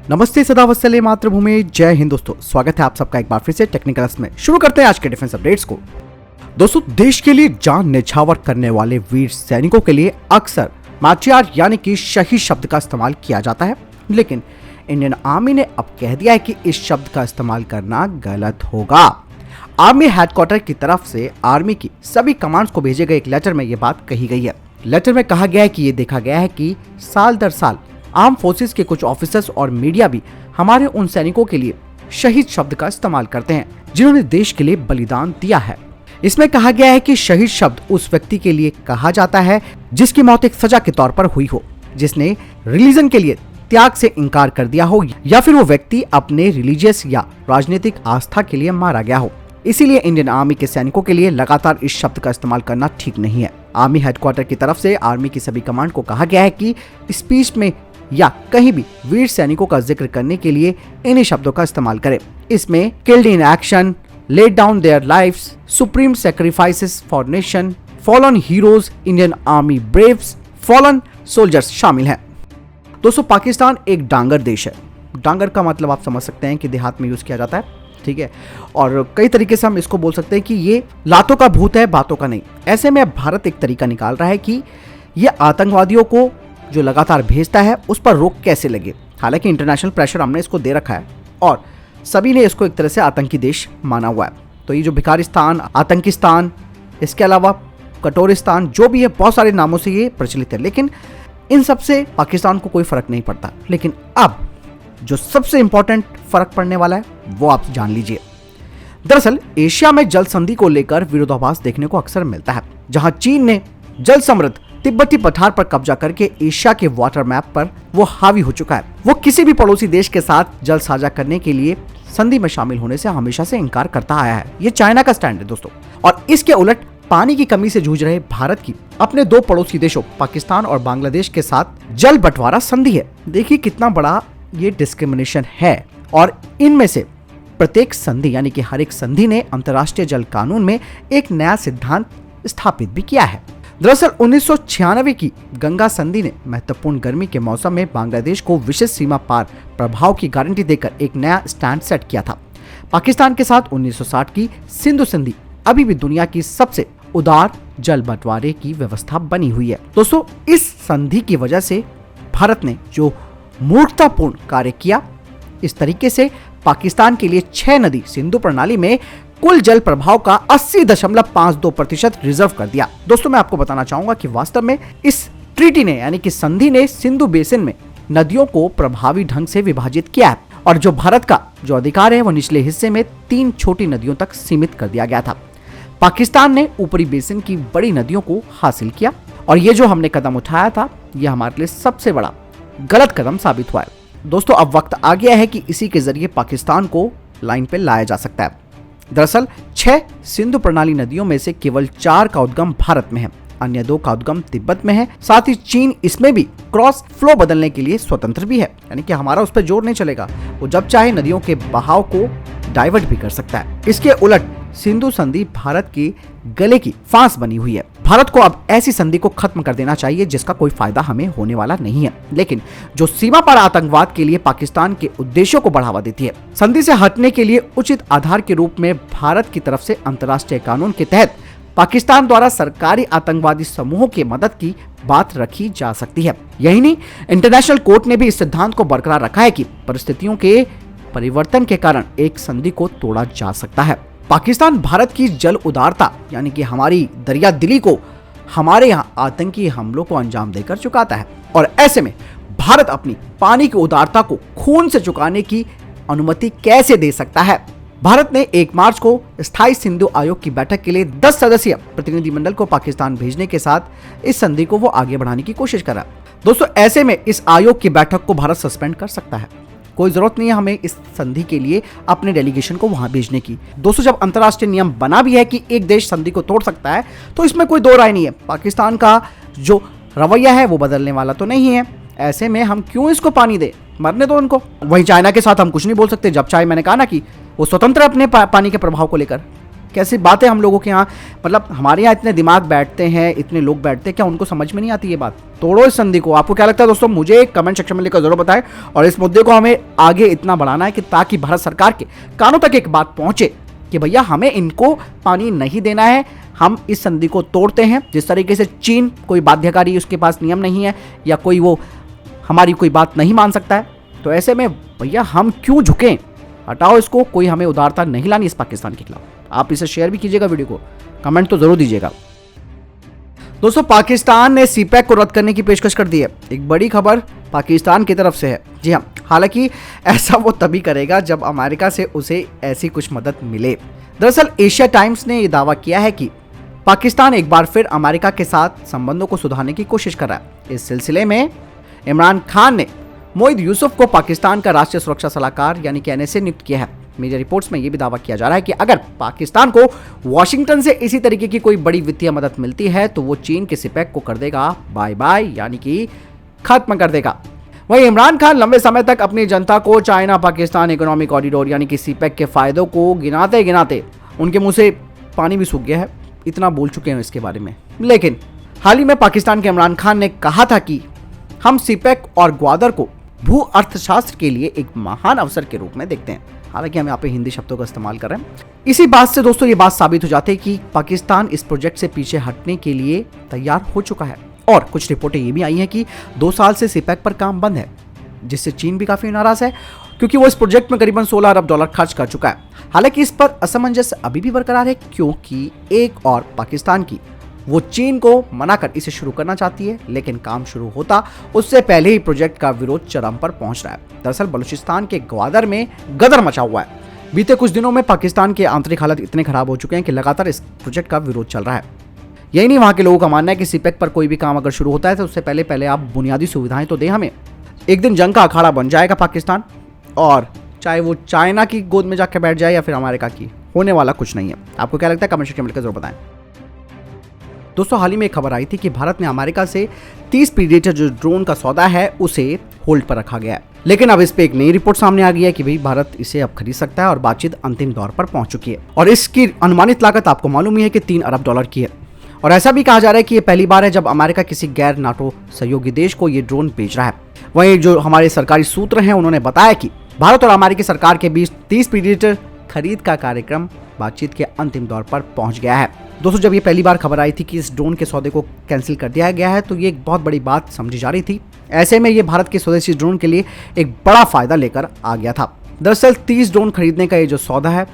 नमस्ते, सदा वत्सले मातृभूमि, जय हिंद। दोस्तों स्वागत है आप सबका एक बार फिर से टेक्निकल्स में। शुरू करते हैं आज के डिफेंस अपडेट्स को। दोस्तों देश के लिए जान न्यौछावर करने वाले वीर सैनिकों के लिए अक्सर मार्टियर यानी कि शहीद शब्द का इस्तेमाल किया जाता है, लेकिन इंडियन आर्मी ने अब कह दिया है कि इस शब्द का इस्तेमाल करना गलत होगा। आर्मी हेडक्वार्टर की तरफ से आर्मी की सभी कमांड्स को भेजे गए एक लेटर में यह बात कही गई है। लेटर में कहा गया है कि ये देखा गया है कि साल दर साल आर्म फोर्सेस के कुछ ऑफिसर्स और मीडिया भी हमारे उन सैनिकों के लिए शहीद शब्द का इस्तेमाल करते हैं जिन्होंने देश के लिए बलिदान दिया है। इसमें कहा गया है कि शहीद शब्द उस व्यक्ति के लिए कहा जाता है जिसकी मौत एक सजा के तौर पर हुई हो, जिसने रिलीजन के लिए त्याग से इनकार कर दिया हो, या फिर वो व्यक्ति अपने रिलीजियस या राजनीतिक आस्था के लिए मारा गया हो। इसीलिए इंडियन आर्मी के सैनिकों के लिए लगातार इस शब्द का इस्तेमाल करना ठीक नहीं है। आर्मी हेडक्वार्टर की तरफ से आर्मी की सभी कमांड को कहा गया है कि स्पीच में या कहीं भी वीर सैनिकों का जिक्र करने के लिए इन्हीं शब्दों का इस्तेमाल करें। इसमें killed in action, laid down their lives, supreme sacrifices for nation, fallen heroes, Indian army Braves, fallen soldiers शामिल हैं। दोस्तों पाकिस्तान एक डांगर देश है। डांगर का मतलब आप समझ सकते हैं कि देहात में यूज किया जाता है, ठीक है। और कई तरीके से हम इसको बोल सकते हैं कि ये लातों का भूत है, बातों का नहीं। ऐसे में भारत एक तरीका निकाल रहा है कि ये आतंकवादियों को जो लगातार भेजता है उस पर रोक कैसे लगे। हालांकि इंटरनेशनल प्रेशर हमने इसको दे रखा है और सभी ने इसको एक तरह से आतंकी देश माना हुआ है। तो ये जो भिखारिस्तान, आतंकिस्तान, इसके अलावा कटोरिस्तान, जो भी है, बहुत सारे नामों से ये प्रचलित है, लेकिन इन सब से पाकिस्तान को कोई फर्क नहीं पड़ता। लेकिन अब जो सबसे इंपॉर्टेंट फर्क पड़ने वाला है वो आप जान लीजिए। दरअसल एशिया में जल संधि को लेकर विरोधाभास देखने को अक्सर मिलता है, जहां चीन ने जल समृद्ध तिब्बती पठार पर कब्जा करके एशिया के वाटर मैप पर वो हावी हो चुका है। वो किसी भी पड़ोसी देश के साथ जल साझा करने के लिए संधि में शामिल होने से हमेशा से इनकार करता आया है। ये चाइना का स्टैंड है दोस्तों। और इसके उलट पानी की कमी से जूझ रहे भारत की अपने दो पड़ोसी देशों पाकिस्तान और बांग्लादेश के साथ जल बंटवारा संधि है। देखिए कितना बड़ा ये डिस्क्रिमिनेशन है। और इनमें से प्रत्येक संधि यानी कि हर एक संधि ने अंतर्राष्ट्रीय जल कानून में एक नया सिद्धांत स्थापित भी किया है। दरअसल 1996 की गंगा संधि ने महत्वपूर्ण गर्मी के मौसम में बांग्लादेश को विशेष सीमा पार प्रभाव की गारंटी देकर एक नया स्टैंड सेट किया था। पाकिस्तान के साथ 1960 की सिंधु संधि अभी भी दुनिया की सबसे उदार जल बंटवारे की व्यवस्था बनी हुई है। दोस्तों इस संधि की वजह से भारत ने जो मूर्खतापूर्ण कार्य किया, इस तरीके से पाकिस्तान के लिए 6 नदी सिंधु प्रणाली में कुल जल प्रभाव का 80.52% रिजर्व कर दिया। दोस्तों मैं आपको बताना चाहूंगा कि वास्तव में इस ट्रीटी ने यानी कि संधि ने सिंधु बेसिन में नदियों को प्रभावी ढंग से विभाजित किया है, और जो भारत का जो अधिकार है वो निचले हिस्से में 3 छोटी नदियों तक सीमित कर दिया गया था। पाकिस्तान ने ऊपरी बेसिन की बड़ी नदियों को हासिल किया, और ये जो हमने कदम उठाया था ये हमारे लिए सबसे बड़ा गलत कदम साबित हुआ है। दोस्तों अब वक्त आ गया है कि इसी के जरिए पाकिस्तान को लाइन पे लाया जा सकता है। दरअसल 6 सिंधु प्रणाली नदियों में से केवल 4 का उद्गम भारत में है, अन्य 2 का उद्गम तिब्बत में है। साथ ही चीन इसमें भी क्रॉस फ्लो बदलने के लिए स्वतंत्र भी है, यानी कि हमारा उस पर जोर नहीं चलेगा। वो जब चाहे नदियों के बहाव को डाइवर्ट भी कर सकता है। इसके उलट सिंधु संधि भारत के गले की फांस बनी हुई है। भारत को अब ऐसी संधि को खत्म कर देना चाहिए जिसका कोई फायदा हमें होने वाला नहीं है, लेकिन जो सीमा पर आतंकवाद के लिए पाकिस्तान के उद्देश्यों को बढ़ावा देती है। संधि से हटने के लिए उचित आधार के रूप में भारत की तरफ से अंतर्राष्ट्रीय कानून के तहत पाकिस्तान द्वारा सरकारी आतंकवादी समूहों की मदद की बात रखी जा सकती है। यही नहीं, इंटरनेशनल कोर्ट ने भी इस सिद्धांत को बरकरार रखा है कि परिस्थितियों के परिवर्तन के कारण एक संधि को तोड़ा जा सकता है। पाकिस्तान भारत की जल उदारता यानी कि हमारी दरिया दिली को हमारे यहाँ आतंकी हमलों को अंजाम देकर चुकाता है, और ऐसे में भारत अपनी पानी की उदारता को खून से चुकाने की अनुमति कैसे दे सकता है। भारत ने 1 मार्च को स्थायी सिंधु आयोग की बैठक के लिए 10 सदस्यीय प्रतिनिधिमंडल को पाकिस्तान भेजने के साथ इस संधि को वो आगे बढ़ाने की कोशिश कर रहा है। दोस्तों ऐसे में इस आयोग की बैठक को भारत सस्पेंड कर सकता है। कोई जरूरत नहीं है हमें इस संधि के लिए अपने डेलीगेशन को वहां भेजने की। दोस्तों जब अंतर्राष्ट्रीय नियम बना भी है कि एक देश संधि को तोड़ सकता है तो इसमें कोई दो राय नहीं है। पाकिस्तान का जो रवैया है वो बदलने वाला तो नहीं है। ऐसे में हम क्यों इसको पानी दे, मरने दो उनको। वहीं चाइना के साथ हम कुछ नहीं बोल सकते, जब चाहे मैंने कहा ना कि वो स्वतंत्र अपने पानी के प्रभाव को लेकर। कैसी बातें हम लोगों के यहाँ, मतलब हमारे यहाँ इतने दिमाग बैठते हैं, इतने लोग बैठते हैं, क्या उनको समझ में नहीं आती ये बात? तोड़ो इस संधि को। आपको क्या लगता है दोस्तों? मुझे कमेंट सेक्शन में लिखकर जरूर बताएं। और इस मुद्दे को हमें आगे इतना बढ़ाना है कि ताकि भारत सरकार के कानों तक एक बात पहुंचे कि भैया हमें इनको पानी नहीं देना है, हम इस संधि को तोड़ते हैं। जिस तरीके से चीन कोई बाध्यकारी, उसके पास नियम नहीं है या कोई वो हमारी कोई बात नहीं मान सकता है, तो ऐसे में भैया हम क्यों झुकें? हटाओ इसको, कोई हमें उदारता नहीं लानी इस पाकिस्तान के खिलाफ। आप इसे शेयर भी कीजिएगा वीडियो को, कमेंट तो जरूर दीजिएगा। दोस्तों, पाकिस्तान ने सीपैक को रद्द करने की पेशकश कर दी है। एक बड़ी खबर पाकिस्तान की तरफ से है। जी हाँ, हालांकि ऐसा वो तभी करेगा जब अमेरिका से उसे ऐसी कुछ मदद मिले। दरअसल एशिया टाइम्स ने यह दावा किया है कि पाकिस्तान एक बार फिर अमेरिका के साथ संबंधों को सुधारने की कोशिश कर रहा है। इस सिलसिले में इमरान खान ने मोहिद यूसुफ को पाकिस्तान का राष्ट्रीय सुरक्षा सलाहकार यानी कि NSA नियुक्त किया है। मीडिया रिपोर्ट्स में यह भी दावा किया जा रहा है कि अगर पाकिस्तान को वॉशिंगटन से इसी तरीके की कोई बड़ी वित्तीय मदद मिलती है तो वो चीन के सीपैक को कर देगा बाय बाय, यानी कि खत्म कर देगा। वहीं इमरान खान लंबे समय तक अपनी जनता को चाइना पाकिस्तान इकोनॉमिक कॉरिडोर यानी कि सीपैक के फायदों को गिनाते गिनाते उनके मुंह से पानी भी सूख गया है, इतना बोल चुके हैं इसके बारे में। लेकिन हाल ही में पाकिस्तान के इमरान खान ने कहा था कि हम सीपैक और ग्वादर को भू अर्थशास्त्र के लिए एक महान अवसर के रूप में देखते हैं। हालांकि हम यहाँ पे हिंदी शब्दों का इस्तेमाल कर रहे हैं। इसी बात से दोस्तों ये बात साबित हो जाती है कि पाकिस्तान इस प्रोजेक्ट से पीछे हटने के लिए तैयार हो चुका है। और कुछ रिपोर्टें ये भी आई हैं कि 2 साल से सीपैक पर काम बंद है, जिससे चीन भी काफी नाराज है क्योंकि वो इस प्रोजेक्ट में करीबन $16 अरब खर्च कर चुका है। हालांकि इस पर असमंजस अभी भी बरकरार है क्योंकि एक और पाकिस्तान की वो चीन को मना कर इसे शुरू करना चाहती है, लेकिन काम शुरू होता उससे पहले ही प्रोजेक्ट का विरोध चरम पर पहुंच रहा है। दरअसल बलूचिस्तान के ग्वादर में गदर मचा हुआ है। बीते कुछ दिनों में पाकिस्तान के आंतरिक हालात इतने खराब हो चुके हैं कि लगातार इस प्रोजेक्ट का विरोध चल रहा है। यही नहीं, वहां के लोगों का मानना है कि सीपैक पर कोई भी काम अगर शुरू होता है तो उससे पहले आप बुनियादी सुविधाएं तो दें हमें। एक दिन जंग का अखाड़ा बन जाएगा पाकिस्तान, और चाहे वो चाइना की गोद में जाकर बैठ जाए या फिर अमेरिका की, होने वाला कुछ नहीं है। आपको क्या लगता है? कमेंट सेक्शन में लिखकर जरूर बताएं। दोस्तों, हाल ही में एक खबर आई थी कि भारत ने अमेरिका से 30 प्रीडेटर जो ड्रोन का सौदा है उसे होल्ड पर रखा गया है। लेकिन अब इस पे एक नई रिपोर्ट सामने आ गई है कि भाई भारत इसे अब खरीद सकता है और बातचीत अंतिम दौर पर पहुंच चुकी है। और इसकी अनुमानित लागत आपको मालूम ही है कि $3 अरब की है। और ऐसा भी कहा जा रहा है कि ये पहली बार है जब अमेरिका किसी गैर नाटो सहयोगी देश को ये ड्रोन बेच रहा है। वहीं जो हमारे सरकारी सूत्र हैं उन्होंने बताया कि भारत और अमेरिकी सरकार के बीच 30 प्रीडेटर खरीद का कार्यक्रम बातचीत के अंतिम दौर पर पहुंच गया है। दोस्तों, जब ये पहली बार खबर आई थी कि इस ड्रोन के सौदे को कैंसिल कर दिया गया है तो ये एक बहुत बड़ी बात समझी जा रही थी। ऐसे में ये भारत के स्वदेशी ड्रोन के लिए एक बड़ा फायदा लेकर आ गया था। दरअसल 30 ड्रोन खरीदने का ये जो सौदा है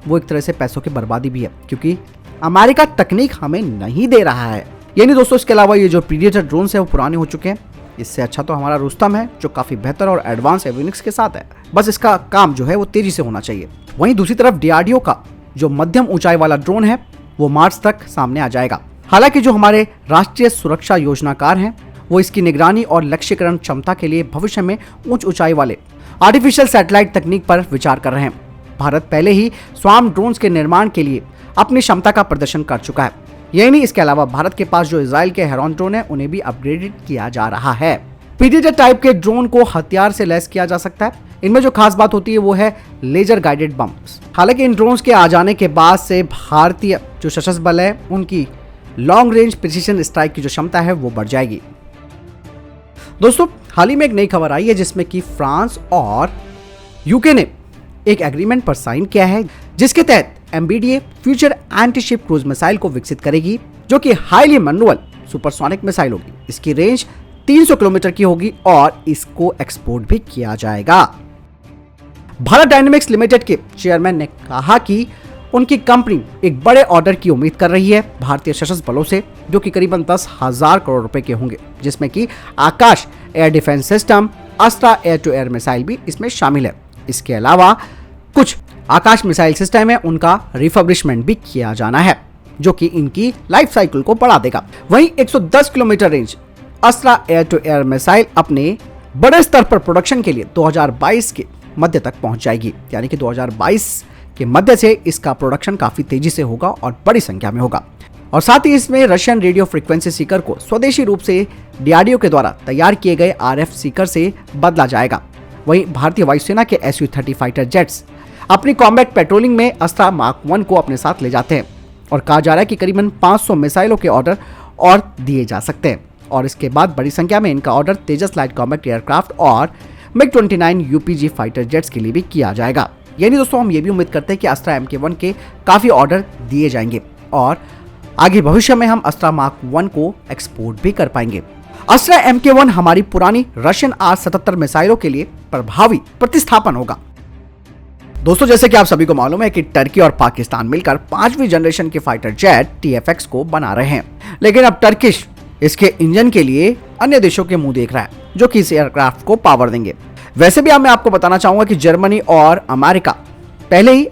वो एक तरह से पैसों की बर्बादी भी है क्योंकि अमेरिका तकनीक हमें नहीं दे रहा है। यानी दोस्तों, इसके अलावा ये जो प्रीडेटर ड्रोन है वो पुराने हो चुके हैं। इससे अच्छा तो हमारा रुस्तम है जो काफी बेहतर और एडवांस एविनिक्स के साथ है। बस इसका काम जो है वो तेजी से होना चाहिए। वहीं दूसरी तरफ DRDO का जो मध्यम ऊंचाई वाला ड्रोन है वो मार्च तक सामने आ जाएगा। हालांकि जो हमारे राष्ट्रीय सुरक्षा योजनाकार हैं वो इसकी निगरानी और लक्ष्यकरण क्षमता के लिए भविष्य में उच्च ऊंचाई वाले आर्टिफिशियल सैटेलाइट तकनीक पर विचार कर रहे हैं। भारत पहले ही स्वार्म ड्रोन्स के निर्माण के लिए अपनी क्षमता का प्रदर्शन कर चुका है। यही नहीं, इसके अलावा भारत के पास जो इजराइल के हेरॉन ड्रोन है उन्हें भी अपग्रेडेड किया जा रहा है। प्रीडेटर टाइप के ड्रोन को हथियार से लैस किया जा सकता है। इनमें जो खास बात होती है वो है लेजर गाइडेड बम्स। हालांकि इन ड्रोन्स के आ जाने के बाद से भारतीय जो सशस्त्र बल है उनकी लॉन्ग रेंज प्रिसीजन स्ट्राइक की जो क्षमता है वो बढ़ जाएगी। दोस्तों, हाल ही में एक नई खबर आई है जिसमें कि फ्रांस और यूके ने एक एग्रीमेंट पर साइन किया है जिसके तहत MBDA future anti ship cruise missile को विकसित करेगी जो कि हाईली मैनुअल सुपरसोनिक मिसाइल होगी। इसकी रेंज 300 किलोमीटर की होगी और इसको एक्सपोर्ट भी किया जाएगा। भारत डायनेमिक्स लिमिटेड के चेयरमैन ने कहा कि उनकी कंपनी एक बड़े ऑर्डर की उम्मीद कर रही है भारतीय सशस्त्र बलों से जो कि करीबन 10,000 करोड़ रुपए के होंगे, जिसमें कि Akash air defence system, Astra air to air missile भी इसमें शामिल है। इसके अलावा कुछ आकाश मिसाइल सिस्टम है उनका रिफर्बिशमेंट भी किया जाना है जो कि इनकी लाइफ साइकिल को बढ़ा देगा। वहीं 110 kilometre range Astra air to air missile अपने बड़े स्तर पर प्रोडक्शन के लिए 2022 के मध्य तक पहुंच जाएगी, यानी कि 2022 के मध्य से इसका प्रोडक्शन काफी तेजी से होगा और बड़ी संख्या में होगा। और साथ ही इसमें रशियन रेडियो फ्रीक्वेंसी सीकर को स्वदेशी रूप से DRDO के द्वारा तैयार किए गए RF सीकर से बदला जाएगा। वहीं भारतीय वायुसेना के Su-30 फाइटर जेट्स अपनी कॉम्बैट पेट्रोलिंग में अस्त्रा मार्क 1 को अपने साथ ले जाते हैं और कहा जा रहा है कि करीबन 500 मिसाइलों के ऑर्डर और दिए जा सकते हैं और इसके बाद बड़ी संख्या में इनका ऑर्डर तेजस लाइट कॉम्बैट एयरक्राफ्ट और MiG-29 UPG फाइटर जेट्स के लिए भी किया जाएगा। यानी दोस्तों हम ये भी उम्मीद करते हैं कि अस्त्रा MK1 के काफी ऑर्डर दिए जाएंगे और आगे भविष्य में हम अस्त्रा मार्क 1 को एक्सपोर्ट भी कर पाएंगे। अस्त्रा MK1 हमारी पुरानी रशियन R-77 मिसाइलों के लिए प्रभावी प्रतिस्थापन होगा। दोस्तों जैसे कि आप सभी को मालूम है कि टर्की और पाकिस्तान मिलकर 5वीं जनरेशन के फाइटर जेट TFX को बना रहे हैं, लेकिन अब टर्किश इसके इंजन के लिए अन्य देशों के मुंह देख रहा है जो कि इस एयरक्राफ्ट को पावर देंगे। वैसे भी मैं आपको बताना चाहूंगा कि जर्मनी और अमेरिका पहले ही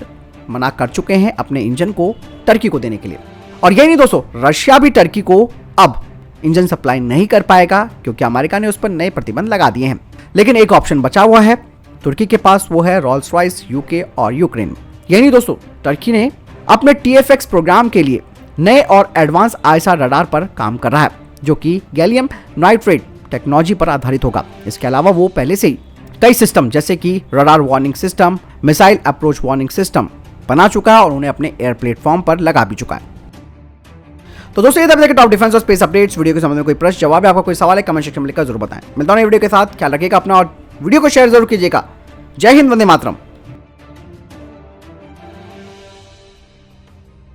मना कर चुके हैं अपने इंजन को टर्की को देने के लिए और यही नहीं दोस्तों, रशिया भी टर्की को अब इंजन सप्लाई नहीं कर पाएगा क्योंकि अमेरिका ने उस पर नए प्रतिबंध लगा दिए हैं। लेकिन एक ऑप्शन बचा हुआ है तुर्की के पास, वो है रोल्स रॉयस, यूके और यूक्रेन। यही दोस्तों, टर्की ने अपने TFX प्रोग्राम के लिए नए और एडवांस ISR रडार पर काम कर रहा है जो कि गैलियम नाइट्रेट टेक्नोलॉजी पर आधारित होगा। इसके अलावा वो पहले से ही कई सिस्टम जैसे कि radar warning system, missile approach warning system बना चुका है और उन्हें अपने एयर प्लेटफॉर्म पर लगा भी चुका है। तो दोस्तों ये थे टॉप डिफेंस और स्पेस अपडेट्स। वीडियो के संबंध में कोई प्रश्न जवाब है, आपका कोई सवाल है, कमेंट सेक्शन में लिखकर जरूर बताएं। मिलता हूं वीडियो के साथ, ख्याल रखिएगा अपना और वीडियो को शेयर जरूर कीजिएगा। जय हिंद, वंदे मातरम।